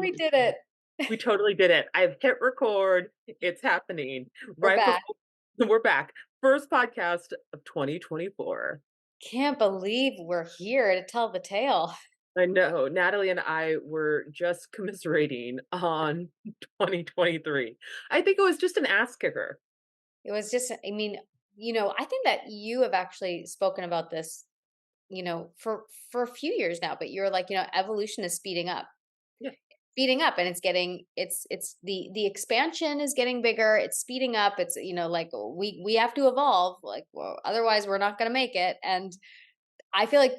we totally did it. we totally did it. I've hit record. It's happening We're right back. before we're back. First podcast of 2024. Can't believe we're here to tell the tale. I know. Natalie and I were just commiserating on 2023. I think it was just an ass kicker. It was just, I mean, I think that you have actually spoken about this, for a few years now, but you're like, evolution is Yeah. speeding up, and it's the expansion is getting bigger. It's speeding up. It's, like we have to evolve, like, well, otherwise we're not going to make it. And I feel like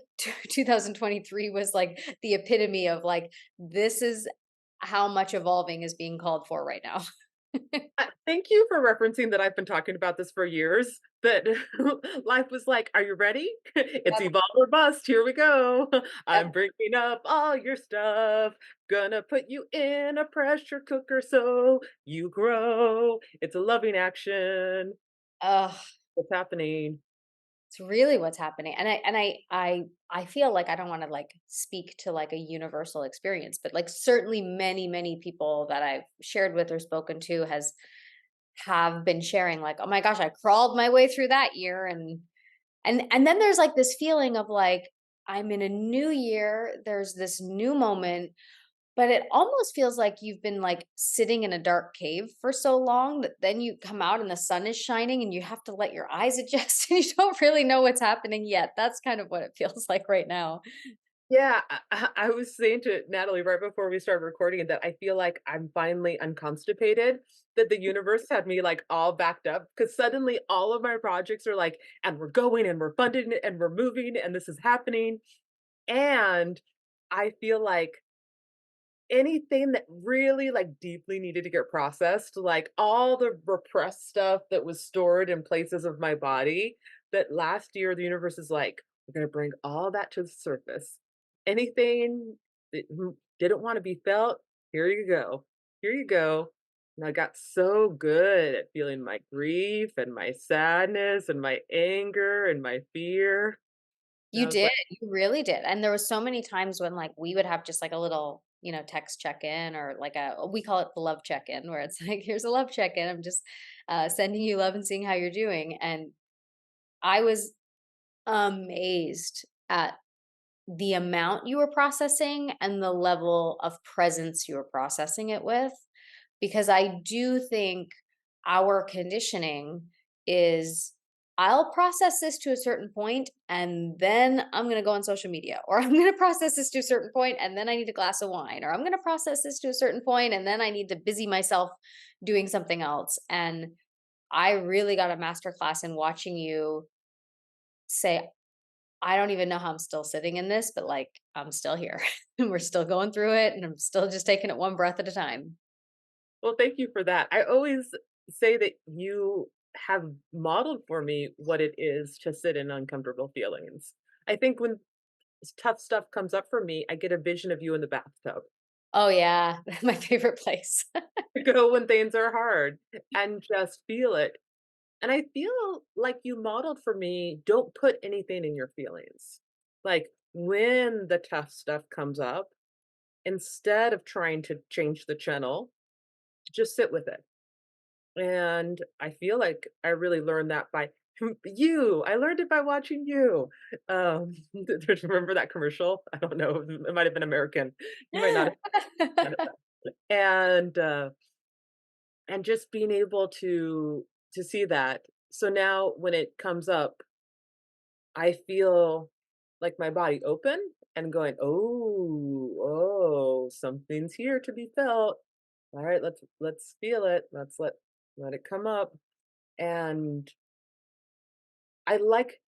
2023 was like the epitome of like, this is how much evolving is being called for right now. Thank you for referencing that I've been talking about this for years. That life was like, "Are you ready? It's Yep, evolve or bust. Here we go. I'm yep. bringing up all your stuff. Gonna put you in a pressure cooker so you grow. It's a loving action. Ugh, What's happening?" it's really what's happening. And I feel like I don't want to like speak to like a universal experience, but like certainly many people that I've shared with or spoken to has have been sharing like, oh my gosh, I crawled my way through that year. And then there's like this feeling of like, I'm in a new year, there's this new moment, but it almost feels like you've been like sitting in a dark cave for so long that then you come out and the sun is shining and you have to let your eyes adjust and you don't really know what's happening yet. That's kind of what it feels like right now. Yeah, I was saying to Natalie right before we started recording that I feel like I'm finally unconstipated, that the universe had me like all backed up because suddenly all of my projects are like, and we're going and we're funding it and we're moving and this is happening. And I feel like anything that really like deeply needed to get processed, like all the repressed stuff that was stored in places of my body, that last year the universe is like, we're going to bring all that to the surface. Anything that didn't want to be felt, here you go. Here you go. And I got so good at feeling my grief and my sadness and my anger and my fear. And You I was did, like, you really did. And there was so many times when like we would have just like a little, text check-in or like we call it the love check-in where it's like, here's a love check-in. I'm just sending you love and seeing how you're doing. And I was amazed at the amount you were processing and the level of presence you were processing it with. Because I do think our conditioning is I'll process this to a certain point and then I'm going to go on social media, or I'm going to process this to a certain point and then I need a glass of wine, or I'm going to process this to a certain point and then I need to busy myself doing something else. And I really got a master class in watching you say, I don't even know how I'm still sitting in this, but like I'm still here and we're still going through it and I'm still just taking it one breath at a time. well, thank you for that. I always say that you have modeled for me what it is to sit in uncomfortable feelings. I think when tough stuff comes up for me, I get a vision of you in the bathtub. Oh yeah, my favorite place. Go when things are hard and just feel it. And I feel like you modeled for me, don't put anything in your feelings. Like when the tough stuff comes up, instead of trying to change the channel, just sit with it. And I feel like I really learned that by you. I learned it by watching you. Remember that commercial? I don't know. It might have been American. You might not have. And and just being able to see that. So now when it comes up, I feel like my body open and going, oh, oh, something's here to be felt. All right, let's feel it. Let it come up. And I like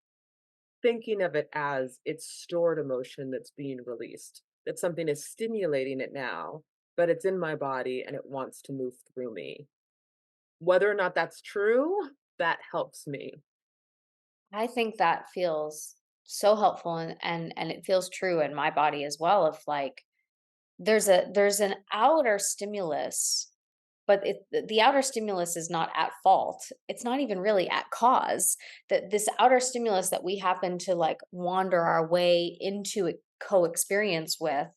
thinking of it as it's stored emotion that's being released. That something is stimulating it now, but it's in my body and it wants to move through me. Whether or not that's true, that helps me. I think that feels so helpful, and it feels true in my body as well, of like there's an outer stimulus, but the outer stimulus is not at fault. It's not even really at cause. That this outer stimulus that we happen to like wander our way into a co-experience with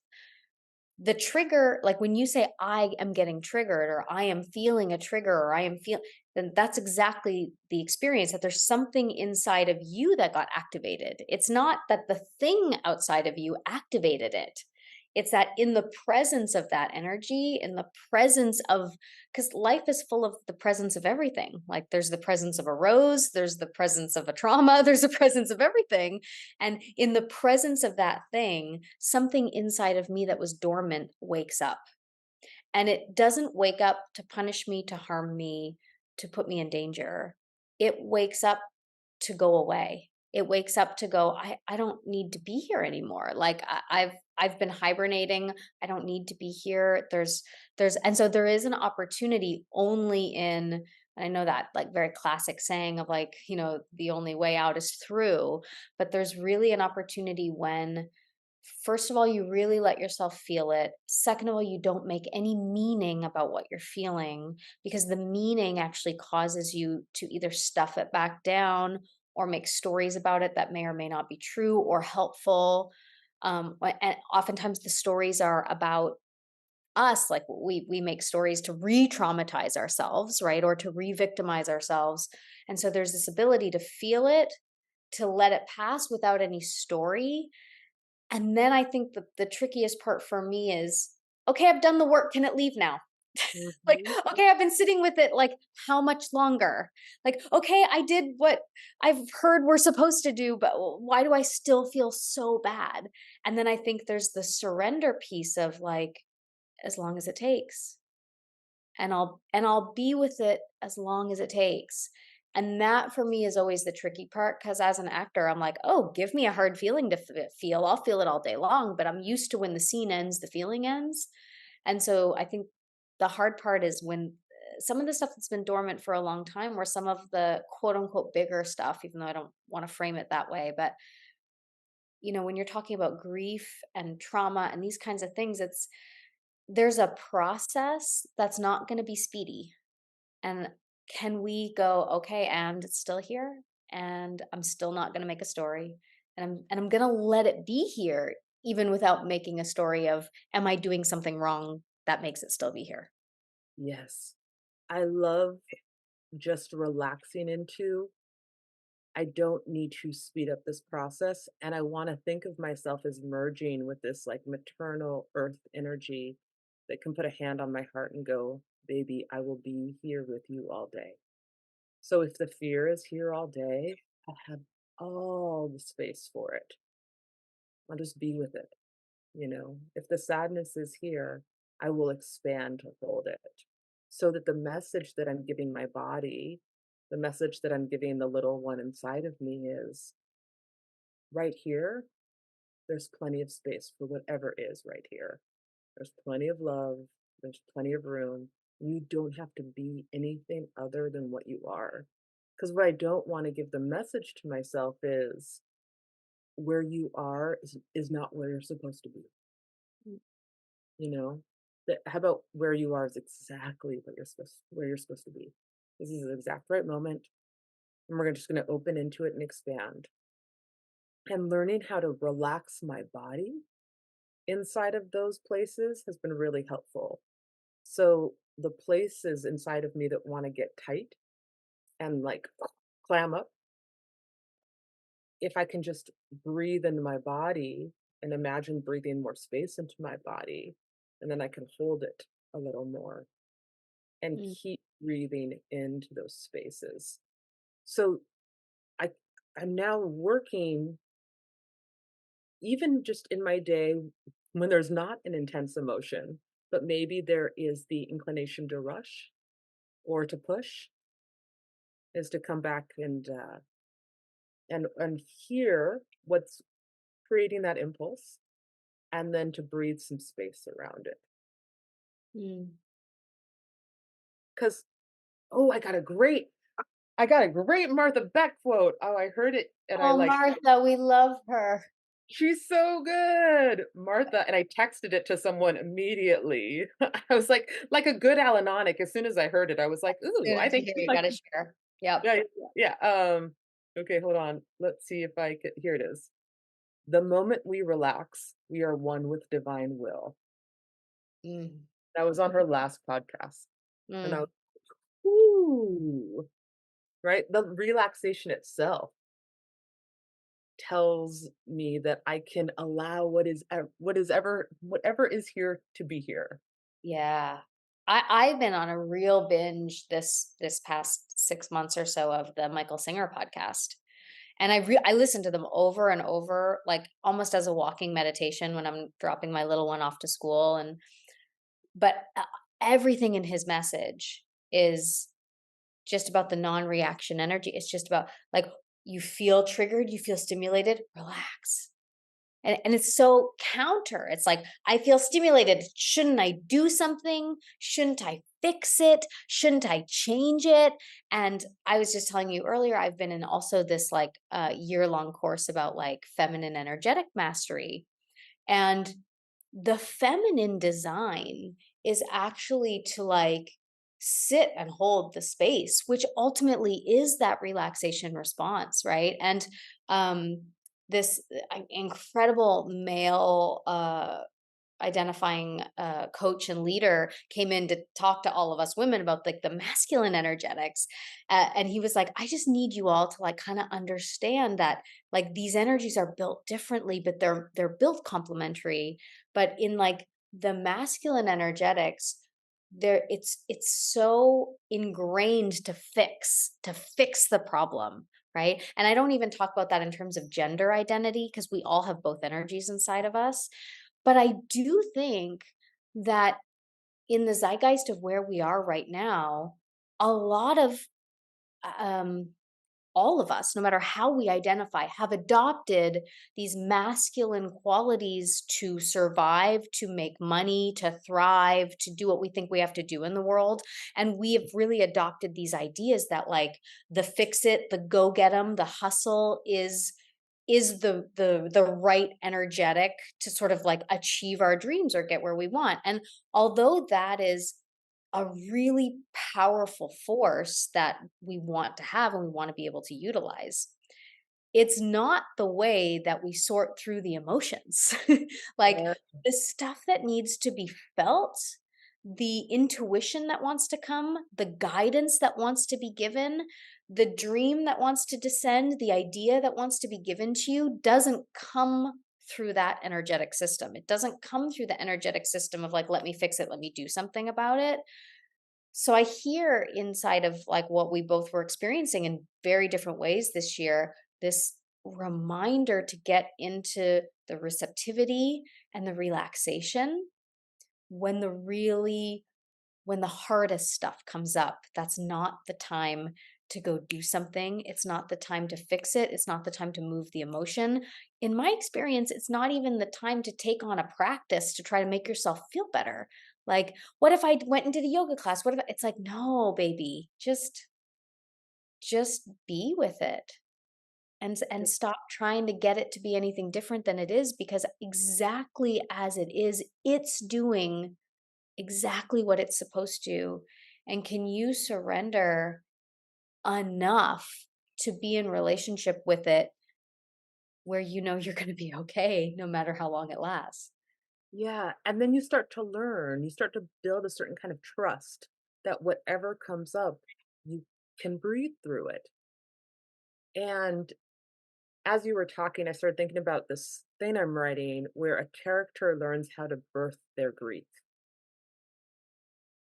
the trigger, like when you say I am getting triggered or I am feeling a trigger or I am feel then that's exactly the experience, that there's something inside of you that got activated. It's not that the thing outside of you activated it. It's that in the presence of that energy, in the presence of, because life is full of the presence of everything. Like there's the presence of a rose, there's the presence of a trauma, there's the presence of everything. And in the presence of that thing, something inside of me that was dormant wakes up. And it doesn't wake up to punish me, to harm me, to put me in danger. It wakes up to go away. It wakes up to go, I don't need to be here anymore. Like I've been hibernating. I don't need to be here. There's and so there is an opportunity only in, and I know that like very classic saying of like, the only way out is through, but there's really an opportunity when, first of all, you really let yourself feel it. Second of all, you don't make any meaning about what you're feeling, because the meaning actually causes you to either stuff it back down or make stories about it that may or may not be true or helpful. And oftentimes the stories are about us. Like we make stories to re-traumatize ourselves, right, or to re-victimize ourselves. And so there's this ability to feel it, to let it pass without any story. And then I think the trickiest part for me is, okay, I've done the work. Can it leave now? Like, Mhm. okay, I've been sitting with it. Like, how much longer? Like, okay, I did what I've heard we're supposed to do, but why do I still feel so bad? And then I think there's the surrender piece of like, as long as it takes, and I'll be with it as long as it takes. And that for me is always the tricky part, because as an actor, I'm like, oh, give me a hard feeling to feel. I'll feel it all day long, but I'm used to when the scene ends, the feeling ends. And so I think the hard part is when some of the stuff that's been dormant for a long time, or some of the quote unquote bigger stuff, even though I don't want to frame it that way, but when you're talking about grief and trauma and these kinds of things, there's a process that's not going to be speedy. And can we go, okay, and it's still here, and I'm still not going to make a story, and I'm going to let it be here, even without making a story of, am I doing something wrong that makes it still be here? Yes. I love just relaxing into, I don't need to speed up this process, and I wanna think of myself as merging with this, like, maternal earth energy that can put a hand on my heart and go, "Baby, I will be here with you all day." So if the fear is here all day, I have all the space for it. I'll just be with it, you know? If the sadness is here, I will expand to hold it, so that the message that I'm giving my body, the message that I'm giving the little one inside of me is, right here, there's plenty of space for whatever is right here. There's plenty of love, there's plenty of room. You don't have to be anything other than what you are. Because what I don't want to give the message to myself is, where you are is not where you're supposed to be, Mm. you know? How about where you are is exactly where you're supposed to be. This is the exact right moment, and we're just gonna open into it and expand. And learning how to relax my body inside of those places has been really helpful. So the places inside of me that wanna get tight and, like, clam up, if I can just breathe into my body and imagine breathing more space into my body, and then I can hold it a little more and Mm. keep breathing into those spaces. So I I'm now working, even just in my day when there's not an intense emotion, but maybe there is the inclination to rush or to push, is to come back and hear what's creating that impulse, and then to breathe some space around it. Mm. 'Cause oh, I got a great Martha Beck quote. Oh, I heard it and I Oh, like, Martha, we love her. she's so good, Martha, and I texted it to someone immediately. I was like a good Alanonic, as soon as I heard it, I was like, As "Ooh, soon I as you think hear, she's you like." gotta share. Yep. Yeah, yeah, okay, hold on. Let's see if I could, here it is. "The moment we relax, we are one with divine will." Mm, I was on her last podcast, and I was, mm. "Ooh," right? The relaxation itself tells me that I can allow what is ever whatever is here to be here. Yeah. I've been on a real binge this past 6 months or so of the Michael Singer podcast. And I listen to them over and over, like, almost as a walking meditation when I'm dropping my little one off to school, and but, everything in his message is just about the non-reaction energy. It's just about, like, you feel triggered, you feel stimulated, relax. And it's so counter. It's like, I feel stimulated. Shouldn't I do something? Shouldn't I fix it? Shouldn't I change it? And I was just telling you earlier, I've been in also this like year-long course about like feminine energetic mastery. And the feminine design is actually to like sit and hold the space, which ultimately is that relaxation response, right? And um this incredible male identifying coach and leader came in to talk to all of us women about like the masculine energetics, and he was like, I just need you all to like kind of understand that like these energies are built differently, but they're built complementary. But in like the masculine energetics, there it's so ingrained to fix the problem, right? And I don't even talk about that in terms of gender identity because we all have both energies inside of us. But I do think that in the zeitgeist of where we are right now, a lot of um, all of us, no matter how we identify, have adopted these masculine qualities to survive, to make money, to thrive, to do what we think we have to do in the world. And we have really adopted these ideas that like the fix it, the go get 'em, the hustle is the right energetic to sort of like achieve our dreams or get where we want. And although that is a really powerful force that we want to have and we want to be able to utilize, it's not the way that we sort through the emotions. Like Yeah. the stuff that needs to be felt, the intuition that wants to come, the guidance that wants to be given, the dream that wants to descend, the idea that wants to be given to you doesn't come through that energetic system. It doesn't come through the energetic system of like, let me fix it, let me do something about it. So I hear inside of like what we both were experiencing in very different ways this year, this reminder to get into the receptivity and the relaxation when when the hardest stuff comes up. That's not the time to go do something. It's not the time to fix it. It's not the time to move the emotion. In my experience, it's not even the time to take on a practice to try to make yourself feel better. Like, what if I went and did a yoga class? What if it's like, no, baby, just be with it and stop trying to get it to be anything different than it is because exactly as it is, it's doing exactly what it's supposed to. And can you surrender enough to be in relationship with it where you know you're going to be okay no matter how long it lasts? Yeah, and then you start to learn, you start to build a certain kind of trust that whatever comes up, you can breathe through it. And as you were talking, I started thinking about this thing I'm writing where a character learns how to birth their grief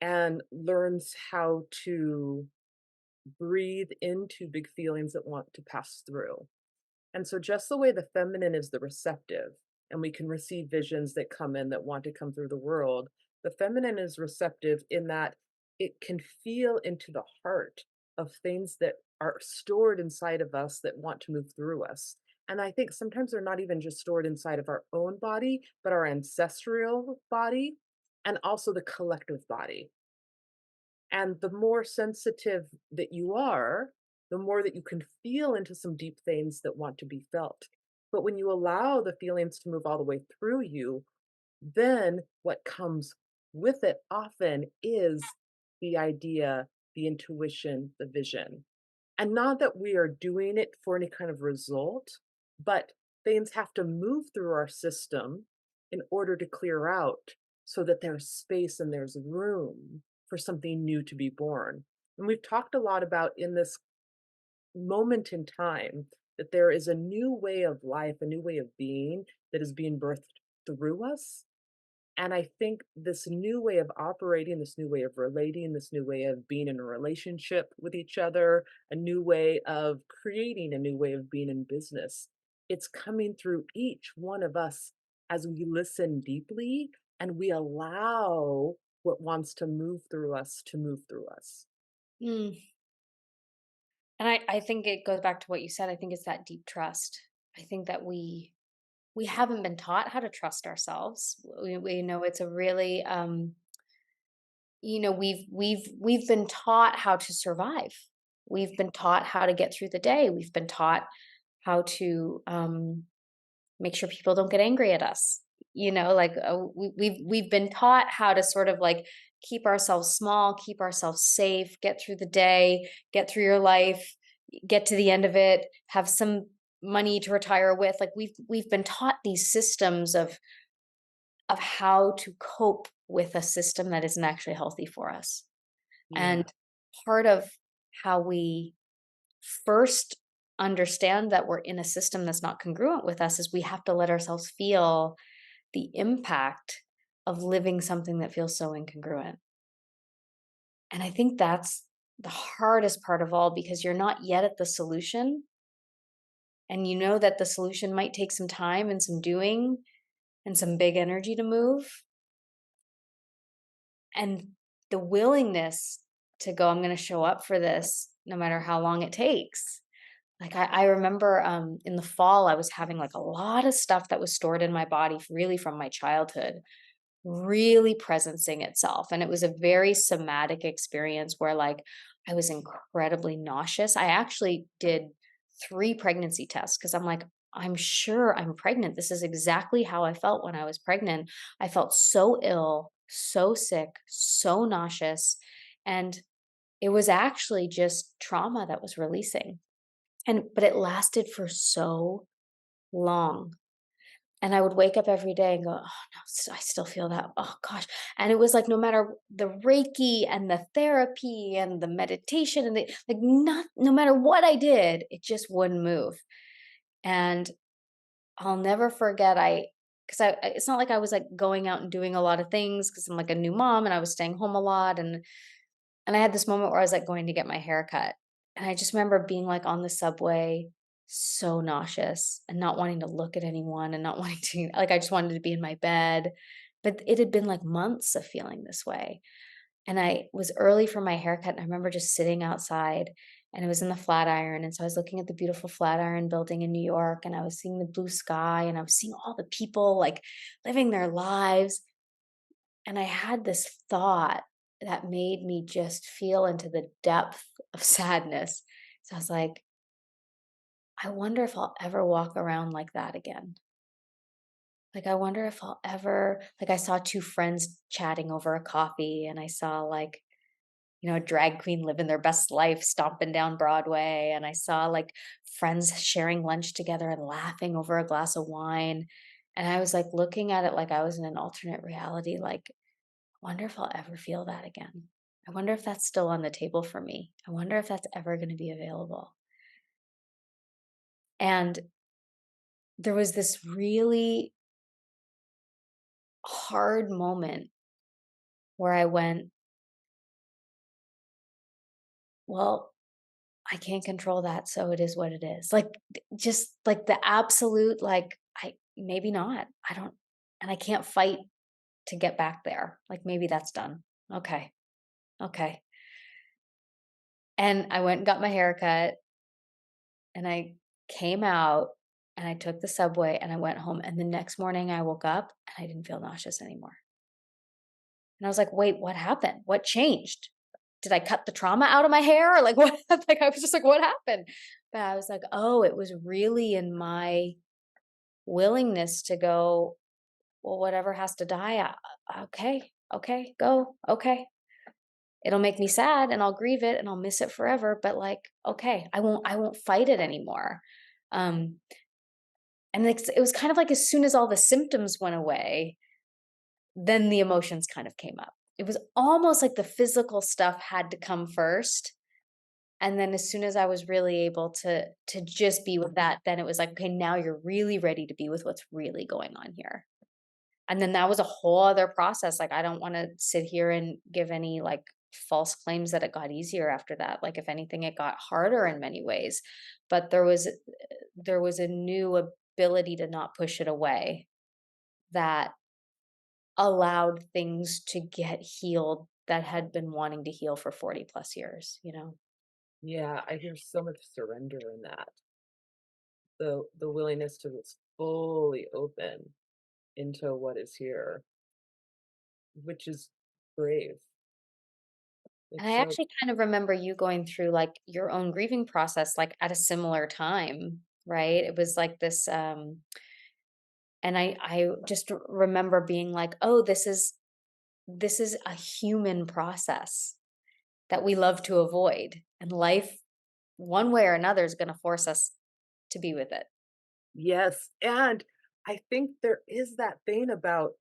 and learns how to breathe into big feelings that want to pass through. And so just the way the feminine is the receptive, and we can receive visions that come in that want to come through the world, the feminine is receptive in that it can feel into the heart of things that are stored inside of us that want to move through us. And I think sometimes they're not even just stored inside of our own body, but our ancestral body and also the collective body. And the more sensitive that you are, the more that you can feel into some deep things that want to be felt. But when you allow the feelings to move all the way through you, then what comes with it often is the idea, the intuition, the vision. And not that we are doing it for any kind of result, but things have to move through our system in order to clear out so that there's space and there's room for something new to be born. And we've talked a lot about in this moment in time that there is a new way of life, a new way of being that is being birthed through us. And I think this new way of operating, this new way of relating, this new way of being in a relationship with each other, a new way of creating, a new way of being in business, it's coming through each one of us as we listen deeply and we allow what wants to move through us to move through us. Mm. And I think it goes back to what you said. I think it's that deep trust. I think that we haven't been taught how to trust ourselves. We know it's a really we've been taught how to survive. We've been taught how to get through the day. We've been taught how to make sure people don't get angry at us. Like we've been taught how to sort of like keep ourselves small, keep ourselves safe, get through the day, get through your life, get to the end of it, have some money to retire with. Like we've been taught these systems of how to cope with a system that isn't actually healthy for us. And Yeah. part of how we first understand that we're in a system that's not congruent with us is we have to let ourselves feel the impact of living something that feels so incongruent. And I think that's the hardest part of all because you're not yet at the solution. And you know that the solution might take some time and some doing and some big energy to move. And the willingness to go, I'm going to show up for this no matter how long it takes. Like I remember in the fall, I was having like a lot of stuff that was stored in my body, really from my childhood, really presencing itself. And it was a very somatic experience where like I was incredibly nauseous. I actually did 3 pregnancy tests because I'm like, I'm sure I'm pregnant. This is exactly how I felt when I was pregnant. I felt so ill, so sick, so nauseous. And it was actually just trauma that was releasing. But it lasted for so long. And I would wake up every day and go, "Oh, no, I still feel that. Oh, gosh." And it was like no matter the Reiki and the therapy and the meditation and no matter what I did, it just wouldn't move. And I'll never forget, because it's not like I was like going out and doing a lot of things because I'm like a new mom and I was staying home a lot. And I had this moment where I was, like, going to get my hair cut, and I just remember being, like, on the subway, so nauseous, and not wanting to look at anyone, and not wanting to like, I just wanted to be in my bed, but it had been, like, months of feeling this way, and I was early for my haircut, and I remember just sitting outside, and it was in the Flatiron, and so I was looking at the beautiful Flatiron building in New York, and I was seeing the blue sky, and I was seeing all the people, like, living their lives, and I had this thought that made me just feel into the depth of sadness. So I was like, I wonder if I'll ever walk around like that again. Like, I wonder if I'll ever, like, I saw 2 friends chatting over a coffee, and I saw, like, a drag queen living their best life stomping down Broadway. And I saw like friends sharing lunch together and laughing over a glass of wine. And I was like looking at it like I was in an alternate reality, like, wonder if I'll ever feel that again. I wonder if that's still on the table for me. I wonder if that's ever going to be available. And there was this really hard moment where I went, well, I can't control that. So it is what it is. Like, just like the absolute, like, I maybe not. I don't, and I can't fight to get back there. Like, maybe that's done. Okay. Okay. And I went and got my hair cut. And I came out and I took the subway and I went home, and the next morning I woke up and I didn't feel nauseous anymore. And I was like, "Wait, what happened? What changed? Did I cut the trauma out of my hair? Or like what?" Like I was just like, "What happened?" But I was like, "Oh, it was really in my willingness to go, well, whatever has to die, okay, okay, go, okay. It'll make me sad and I'll grieve it and I'll miss it forever, but like, okay, I won't fight it anymore." Um, And it was kind of like as soon as all the symptoms went away, then the emotions kind of came up. It was almost like the physical stuff had to come first, and then as soon as I was really able to just be with that, then it was like, "Okay, now you're really ready to be with what's really going on here." And then that was a whole other process, like, I don't wanna sit here and give any, like, false claims that it got easier after that, like, if anything, it got harder in many ways, but there was a new ability to not push it away that allowed things to get healed that had been wanting to heal for 40 plus years, you know? Yeah, I hear so much surrender in that. The willingness to just fully open into what is here, which is brave. And It's I so actually kind of remember you going through, like, your own grieving process, like, at a similar time, right? It was like this, and I just remember being like, "Oh, this is a human process that we love to avoid, and life, one way or another, is gonna force us to be with it." yes, and I think there is that thing about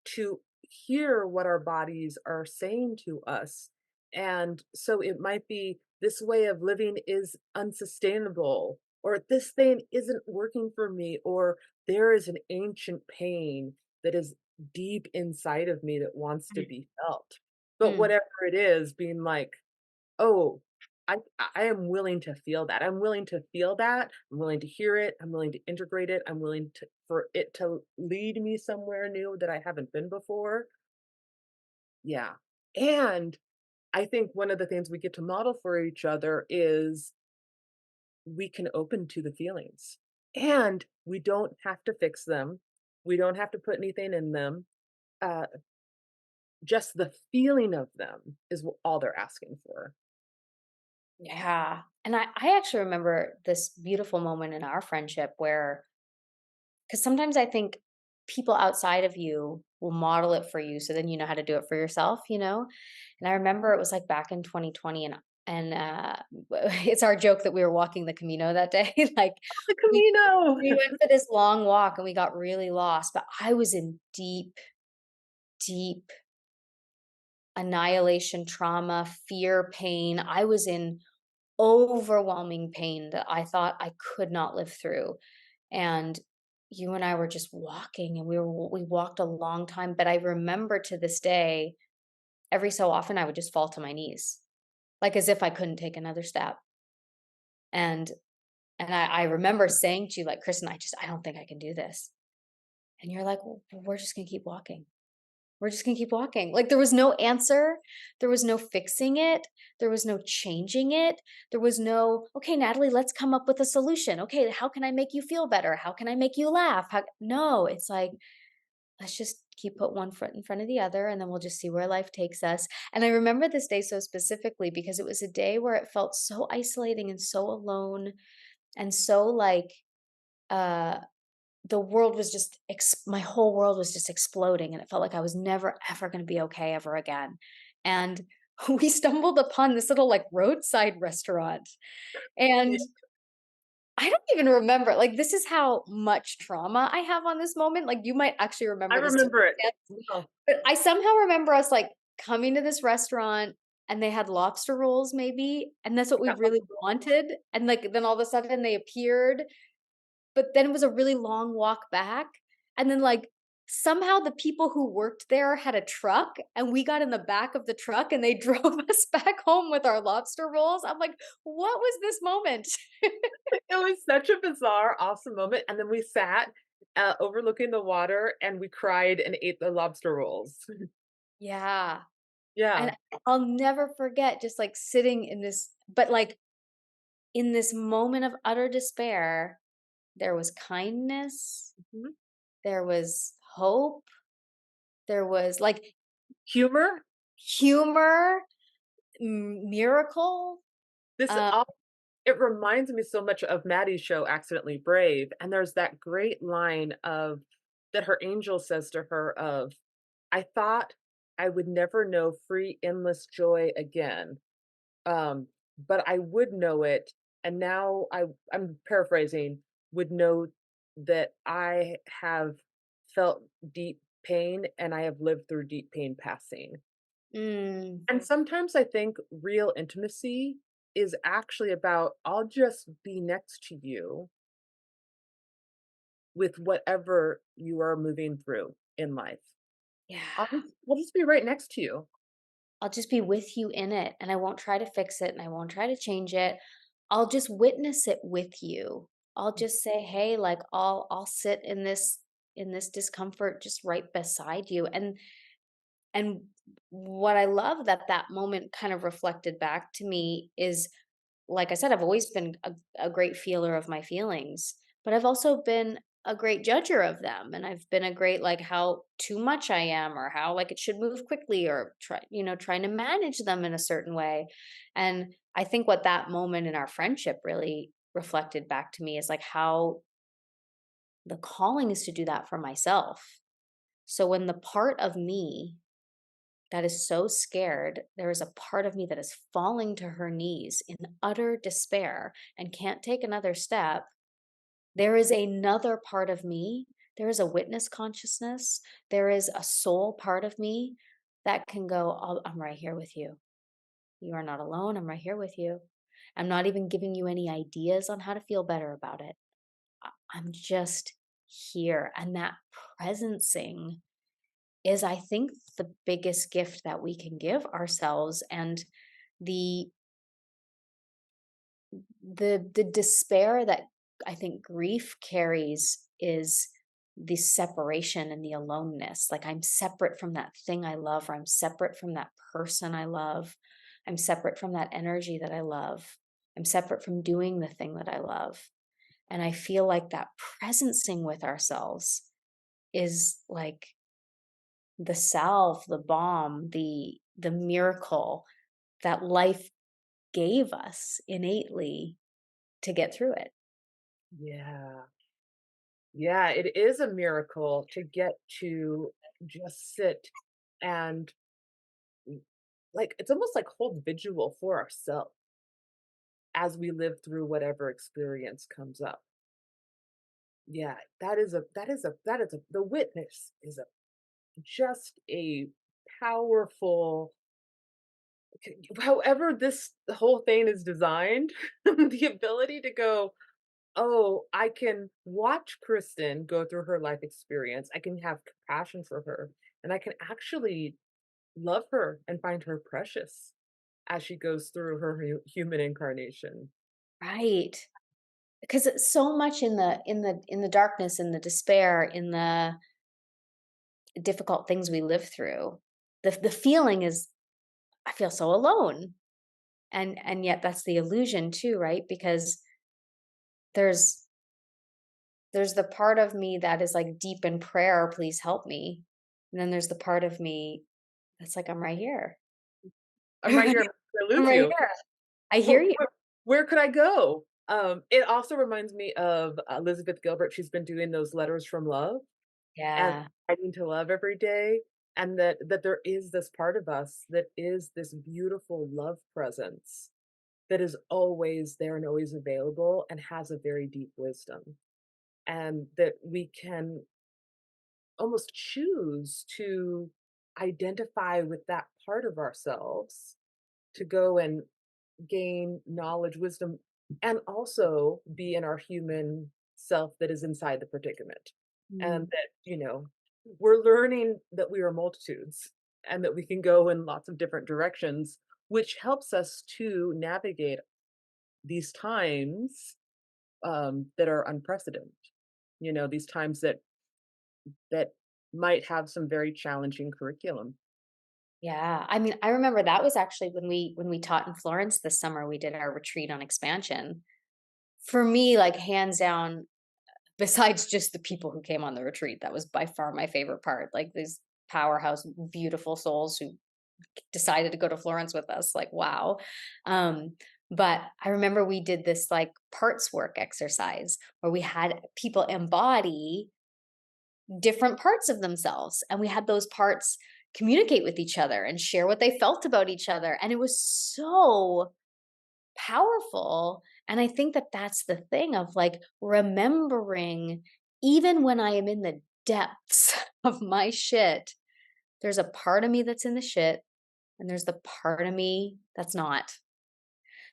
to hear what our bodies are saying to us. And so it might be this way of living is unsustainable, or this thing isn't working for me, or there is an ancient pain that is deep inside of me that wants to Mm, be felt. But mm. whatever it is, being like, oh, I am willing to feel that. I'm willing to feel that. I'm willing to hear it. I'm willing to integrate it. I'm willing to for it to lead me somewhere new that I haven't been before. Yeah. And I think one of the things we get to model for each other is we can open to the feelings. And we don't have to fix them. We don't have to put anything in them. Uh, just the feeling of them is all they're asking for. Yeah, and I actually remember this beautiful moment in our friendship where, because sometimes I think people outside of you will model it for you, so then you know how to do it for yourself, you know? And I remember it was, like, back in 2020, and it's our joke that we were walking the Camino that day, like, The we Camino. we went for this long walk and we got really lost, but I was in deep, deep annihilation, trauma, fear, pain. I was in overwhelming pain that I thought I could not live through. And you and I were just walking and we walked a long time, but I remember to this day, every so often I would just fall to my knees, like as if I couldn't take another step. And I remember saying to you, like, Kristen, I don't think I can do this. And you're like, well, we're just gonna keep walking. We're just gonna keep walking. Like, there was no answer, there was no fixing it, there was no changing it, there was no, "Okay, Natalie, let's come up with a solution. Okay, how can I make you feel better? How can I make you laugh? How" No, it's like, "Let's just keep put one foot in front of the other, and then we'll just see where life takes us." And I remember this day so specifically because it was a day where it felt so isolating and so alone and so, like, uh the world was just my whole world was just exploding, and it felt like I was never ever going to be okay ever again. And we stumbled upon this little, like, roadside restaurant, Yeah, and I don't even remember, like, this is how much trauma I have on this moment. Like, you might actually I remember this remember it. circumstance, Well, but I somehow remember us, like, coming to this restaurant, and they had lobster rolls maybe, and that's what we yeah, lots really of wanted, and, like, then all of a sudden they appeared, but then it was a really long walk back, and then, like, somehow the people who worked there had a truck, and we got in the back of the truck, and they drove us back home with our lobster rolls. I'm like, "What was this moment?" it was such a bizarre, awesome moment, and then we sat, overlooking the water, and we cried and ate the lobster rolls. Yeah, and Yeah. I'll never forget just, like, sitting in this, but, like, in this moment of utter despair, there was kindness, Mhm. there was hope, there was, like, Humor, humor, miracle, this uh all it reminds me so much of Maddie's show, Accidentally Brave, and there's that great line of that her angel says to her of, "I thought I would never know free, endless joy again, but I would know it, and now I'm paraphrasing, would know that I have felt deep pain and I have lived through deep pain passing. Mm. And sometimes I think real intimacy is actually about, I'll just be next to you with whatever you are moving through in life. Yeah. I'll just be right next to you. I'll just be with you in it, and I won't try to fix it, and I won't try to change it. I'll just witness it with you. I'll just say, "Hey, like, I'll sit in this discomfort just right beside you." And what I love that that moment kind of reflected back to me is, like I said, I've always been a great feeler of my feelings, but I've also been a great judger of them. And I've been a great, like, how too much I am, or how, like, it should move quickly, or trying to manage them in a certain way. And I think what that moment in our friendship really reflected back to me is like how the calling is to do that for myself. So when the part of me that is so scared, there is a part of me that is falling to her knees in utter despair and can't take another step. There is another part of me. There is a witness consciousness. There is a soul part of me that can go, I'm right here with you. You are not alone. I'm right here with you. I'm not even giving you any ideas on how to feel better about it. I'm just here. And that presencing is, I think, the biggest gift that we can give ourselves. And the the despair that I think grief carries is the separation and the aloneness. Like, I'm separate from that thing I love, or I'm separate from that person I love. I'm separate from that energy that I love. I'm separate from doing the thing that I love. And I feel like that presencing with ourselves is like the salve, the balm, the miracle that life gave us innately to get through it. Yeah. Yeah, it is a miracle to get to just sit and like it's almost like hold vigil for ourselves as we live through whatever experience comes up. Yeah, that is a the witness is a just a powerful however this whole thing is designed, the ability to go, "Oh, I can watch Kristen go through her life experience. I can have compassion for her, and I can actually love her and find her precious as she goes through her human incarnation." Right. Because it's so much in the darkness, in the despair, in the difficult things we live through. The feeling is, I feel so alone. And yet that's the illusion too, right? Because there's there's the part of me that is like deep in prayer, please help me. And then there's the part of me that's like, I'm right here. I'm right here, I I'm lose right you. here. I hear Well, you. where could I go? It also reminds me of Elizabeth Gilbert. She's been doing those letters from love and Yeah. writing to love every day, and that there is this part of us that is this beautiful love presence that is always there and always available and has a very deep wisdom, and that we can almost choose to identify with that part of ourselves to go and gain knowledge, wisdom, and also be in our human self that is inside the predicament. And Mm. that, we're learning that we are multitudes and that we can go in lots of different directions, which helps us to navigate these times that are unprecedented. These times that might have some very challenging curriculum. Yeah. I mean, I remember that was actually when we taught in Florence this summer, we did our retreat on expansion. For me, like, hands down, besides just the people who came on the retreat, that was by far my favorite part. Like, these powerhouse, beautiful souls who decided to go to Florence with us. Like, wow. Um, but I remember we did this like parts work exercise where we had people embody different parts of themselves, and we had those parts communicate with each other and share what they felt about each other, and it was so powerful. And I think that that's the thing of, like, remembering, even when I am in the depths of my shit, there's a part of me that's in the shit, and there's the part of me that's not.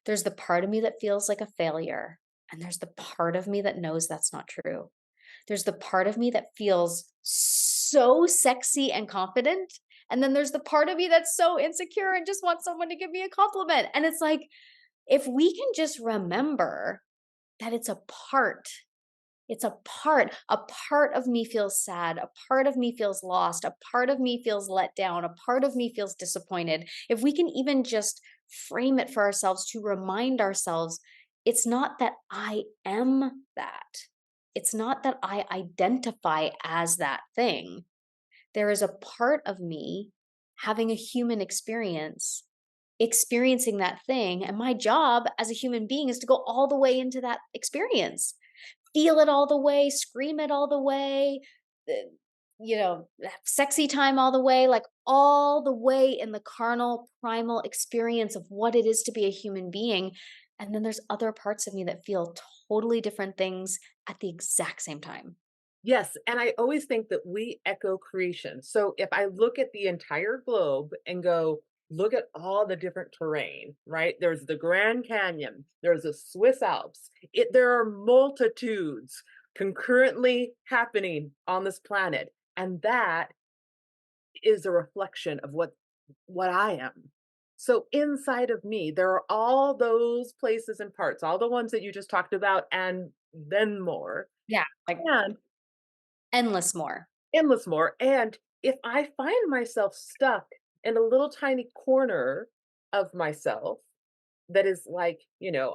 There's the part of me that feels like a failure, and there's the part of me that knows that's not true. There's the part of me that feels so sexy and confident, and then there's the part of me that's so insecure and just wants someone to give me a compliment. And it's like, if we can just remember that it's a part of me feels sad, a part of me feels lost, a part of me feels let down, a part of me feels disappointed. If we can even just frame it for ourselves to remind ourselves, it's not that I am that. It's not that I identify as that thing. There is a part of me having a human experience, experiencing that thing. And my job as a human being is to go all the way into that experience, feel it all the way, scream it all the way, uh, have sexy time all the way, like all the way in the carnal, primal experience of what it is to be a human being. And then there's other parts of me that feel totally different things at the exact same time. Yes, and I always think that we echo creation. So if I look at the entire globe and go, look at all the different terrain, right? There's the Grand Canyon, there's the Swiss Alps. There are multitudes concurrently happening on this planet, and that is a reflection of what I am. So inside of me, there are all those places and parts, all the ones that you just talked about, and then more. Yeah, like And endless more. endless more, and if I find myself stuck in a little tiny corner of myself that is like,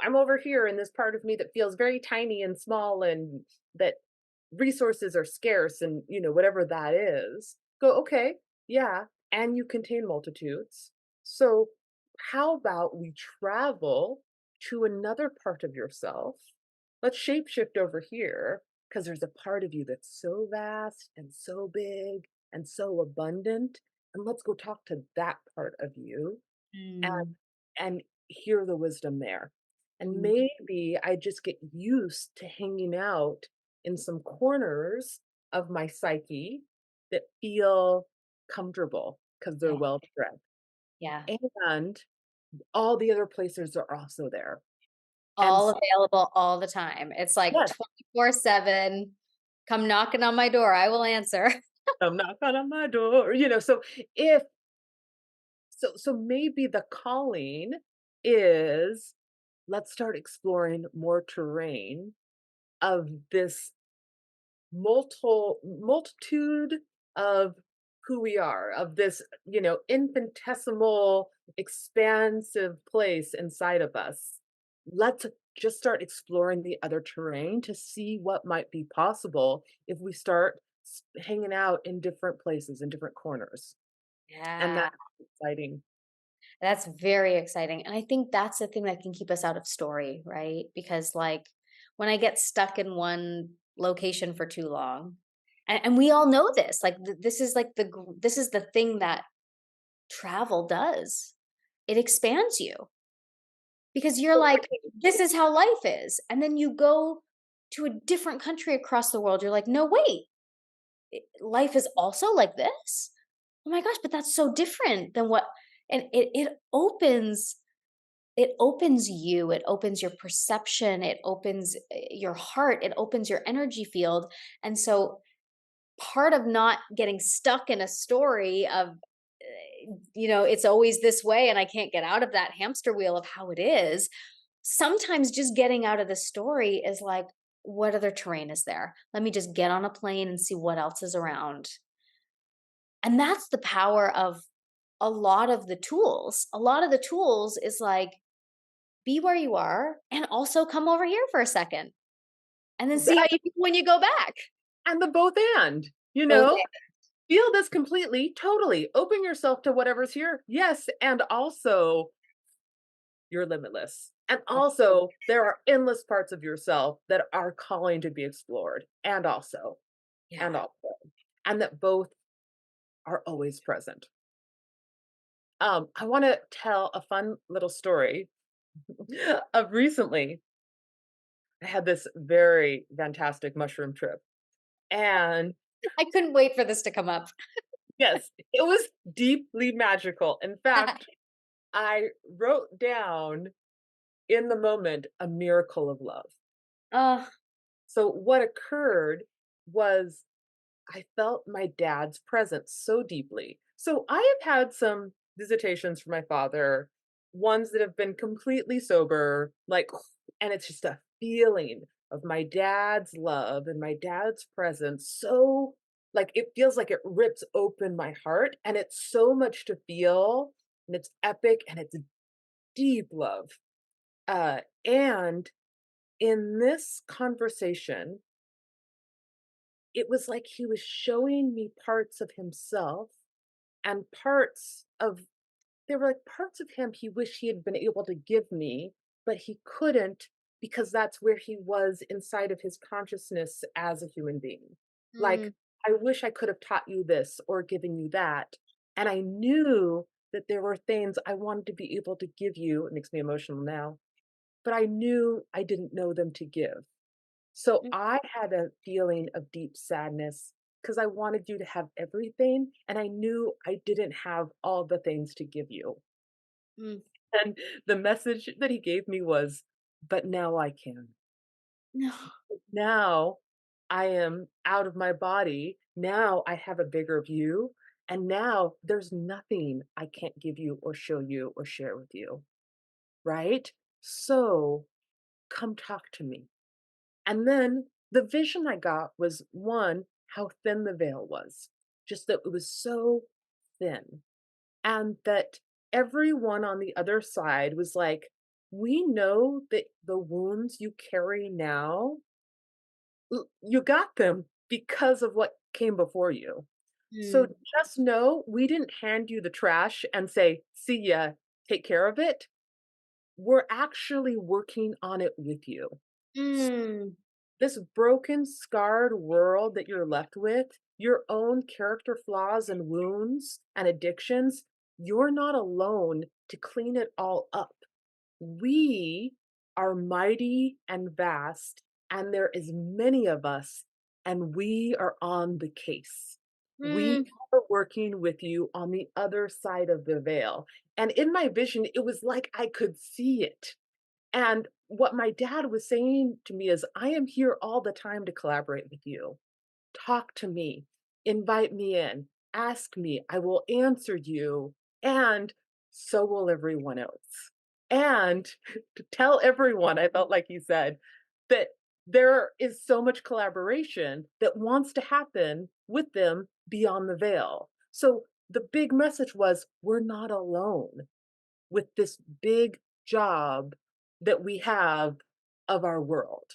I'm over here in this part of me that feels very tiny and small and that resources are scarce and, whatever that is, go, okay, yeah, and you contain multitudes. So, how about we travel to another part of yourself? Let's shapeshift over here because there's a part of you that's so vast and so big and so abundant. And let's go talk to that part of you and Mm, hear the wisdom there. And mm, maybe I just get used to hanging out in some corners of my psyche that feel comfortable because they're yeah, well spread. yeah. And all the other places are also there. And All available all the time. It's like yes, 24/7. Come knocking on my door, I will answer. come knock on my door. If so maybe the calling is let's start exploring more terrain of this multitude of who we are, of this, infinitesimal, expansive place inside of us. Let's just start exploring the other terrain to see what might be possible if we start hanging out in different places, in different corners. And Yeah, that's exciting. that's very exciting, and I think that's the thing that can keep us out of story, right? Because, like, when I get stuck in one location for too long, and we all know this, like, this is like this is the thing that travel does. It expands you because you're like, "This is how life is," and then you go to a different country across the world, you're like, "No, wait, life is also like this? Oh my gosh, but that's so different than what." And it opens you, it opens your perception, it opens your heart, it opens your energy field. And so part of not getting stuck in a story of it's always this way and I can't get out of that hamster wheel of how it is. Sometimes just getting out of the story is like, what other terrain is there? Let me just get on a plane and see what else is around. And that's the power of a lot of the tools. A lot of the tools is like, be where you are and also come over here for a second and then see how you feel when you go back. And the both and, Both feel this completely, totally. Open yourself to whatever's here. Yes. And also, you're limitless. And also, there are endless parts of yourself that are calling to be explored. And yeah. also, and that both are always present. I want to tell a fun little story of recently. I had this very fantastic mushroom trip. And I couldn't wait for this to come up. Yes, it was deeply magical. In fact, I wrote down in the moment a miracle of love. Oh, So what occurred was I felt my dad's presence so deeply. So I have had some visitations from my father, ones that have been completely sober, like, and it's just a feeling of my dad's love and my dad's presence. So, like, it feels like it rips open my heart, and it's so much to feel, and it's epic, and it's deep love. And in this conversation, it was like he was showing me parts of himself and parts of there were like parts of him he wished he had been able to give me, but he couldn't because that's where he was inside of his consciousness as a human being. Like, mm, I wish I could have taught you this or given you that. And I knew that there were things I wanted to be able to give you. It makes me emotional now, but I knew I didn't know them to give. So mm, I had a feeling of deep sadness because I wanted you to have everything, and I knew I didn't have all the things to give you. mm. And the message that he gave me was, "But now I can. No. Now I am out of my body. Now I have a bigger view, and now there's nothing I can't give you or show you or share with you, right? So come talk to me." And then the vision I got was, 1, how thin the veil was, just that it was so thin, and that everyone on the other side was like, "We know that the wounds you carry now, you got them because of what came before you. So Mm, just know we didn't hand you the trash and say, 'See ya, take care of it.' We're actually working on it with you. mm, This broken, scarred world that you're left with, your own character flaws and wounds and addictions, you're not alone to clean it all up. We are mighty and vast, and there is many of us, and we are on the case. We mm, are working with you on the other side of the veil. And in my vision, it was like I could see it. And what my dad was saying to me is, "I am here all the time to collaborate with you. Talk to me, invite me in, ask me, I will answer you, and so will everyone else." And to tell everyone, I felt like he said, that there is so much collaboration that wants to happen with them beyond the veil. So the big message was, we're not alone with this big job that we have of our world.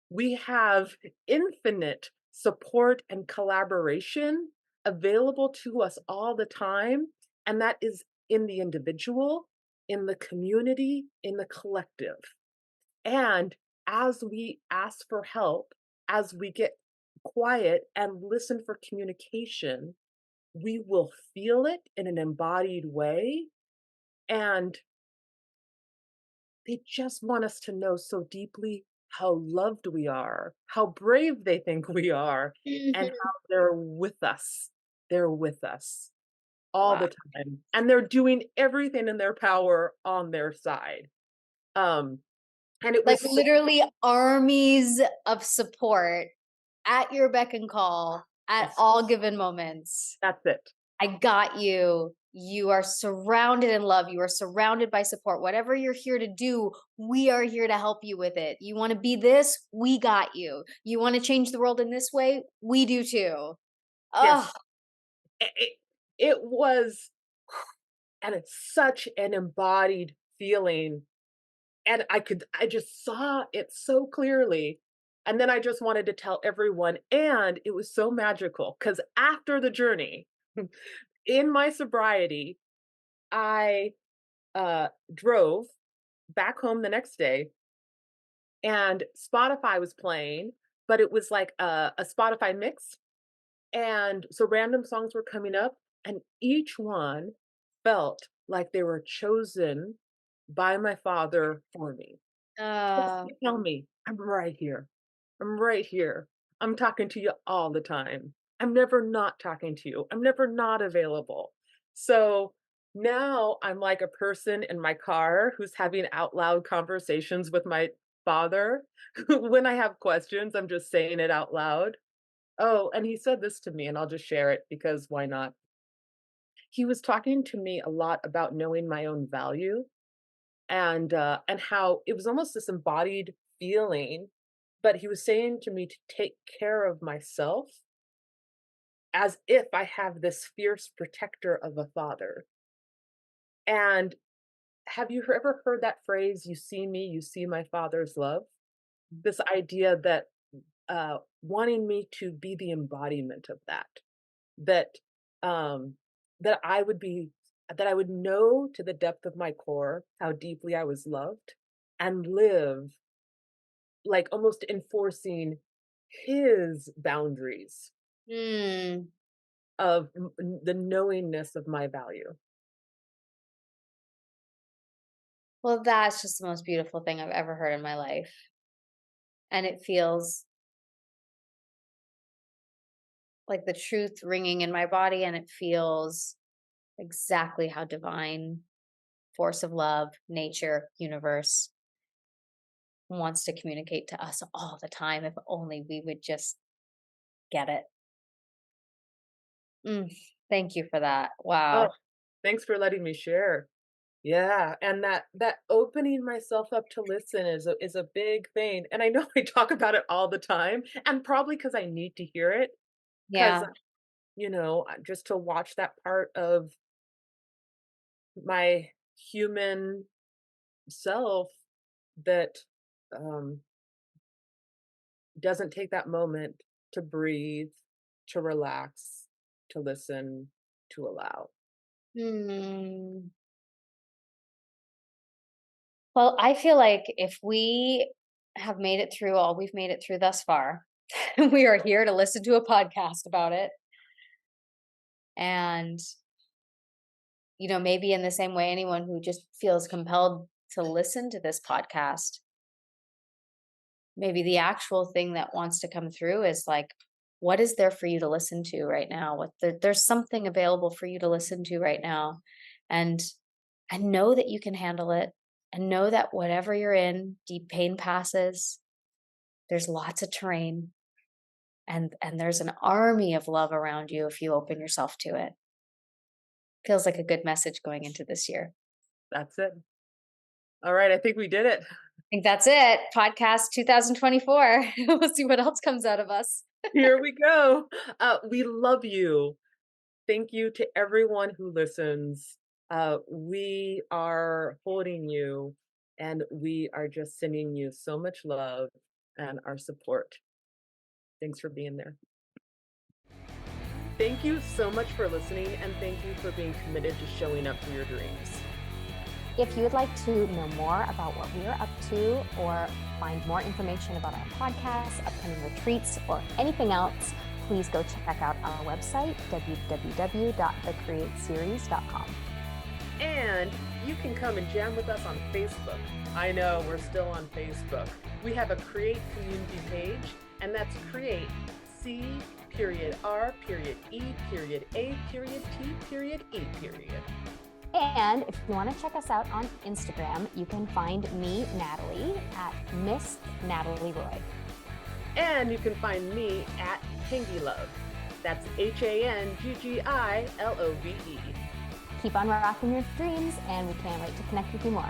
We have infinite support and collaboration available to us all the time. And that is in the individual, in the community, in the collective. And as we ask for help, as we get quiet and listen for communication, we will feel it in an embodied way. And they just want us to know so deeply how loved we are, how brave they think we are, and mhm. how they're with us. They're with us all Wow. the time, and they're doing everything in their power on their side. Um, and it Like, was so literally armies of support at your beck and call at yes, all given moments. that's it. I got you. You are surrounded in love. You are surrounded by support. Whatever you're here to do, we are here to help you with it. You want to be this? We got you. You want to change the world in this way? We do too. Oh, Yes. It was and it's such an embodied feeling. And I just saw it so clearly, and then I just wanted to tell everyone, and it was so magical because after the journey, in my sobriety, I, drove back home the next day, and Spotify was playing, but it was like a Spotify mix, and so random songs were coming up, and each one felt like they were chosen by my father for me. Just uh, you tell me, I'm right here. I'm right here. I'm talking to you all the time. I'm never not talking to you. I'm never not available. So now I'm like a person in my car who's having out loud conversations with my father. When I have questions, I'm just saying it out loud. Oh, and he said this to me, and I'll just share it because why not? He was talking to me a lot about knowing my own value and how it was almost this embodied feeling, but he was saying to me to take care of myself as if I have this fierce protector of a father. And have you ever heard that phrase, "You see me, you see my father's love"? This idea that wanting me to be the embodiment of that, that um, that I would be, that I would know to the depth of my core how deeply I was loved, and live like almost enforcing his boundaries Hmm. of the knowingness of my value. Well, that's just the most beautiful thing I've ever heard in my life. And it feels like the truth ringing in my body, and it feels exactly how divine force of love, nature, universe wants to communicate to us all the time if only we would just get it. Mm, thank you for that. Oh, Wow. thanks for letting me share. Yeah, and that opening myself up to listen is a big thing, and I know I talk about it all the time, and probably because I need to hear it, 'cause, Yeah. just to watch that part of my human self that, um, doesn't take that moment to breathe, to relax, to listen, to allow. Hmm. Well, I feel like if we have made it through all we've made it through thus far, we are here to listen to a podcast about it. And, maybe in the same way, anyone who just feels compelled to listen to this podcast, maybe the actual thing that wants to come through is like, what is there for you to listen to right now? There's something available for you to listen to right now. And know that you can handle it, and know that whatever you're in, deep pain passes. There's lots of terrain, and there's an army of love around you if you open yourself to it. Feels like a good message going into this year. That's it. Alright, I think we did it. I think that's it. Podcast 2024. We'll see what else comes out of us. Here we go. We love you. Thank you to everyone who listens. We are holding you, and we are just sending you so much love and our support. Thanks for being there. Thank you so much for listening, and thank you for being committed to showing up for your dreams. If you would like to know more about what we are up to, or find more information about our podcasts, upcoming retreats, or anything else, please go check out our website, www.thecreateseries.com. And you can come and jam with us on Facebook. I know we're still on Facebook. We have a Create community page, and that's Create C.R.E.A.T.E.E. And if you want to check us out on Instagram, you can find me, Natalie, at Miss Natalie Roy. And you can find me at Hangy Love. That's HANGGILOVE. Keep on rocking your dreams, and we can't wait to connect with you more.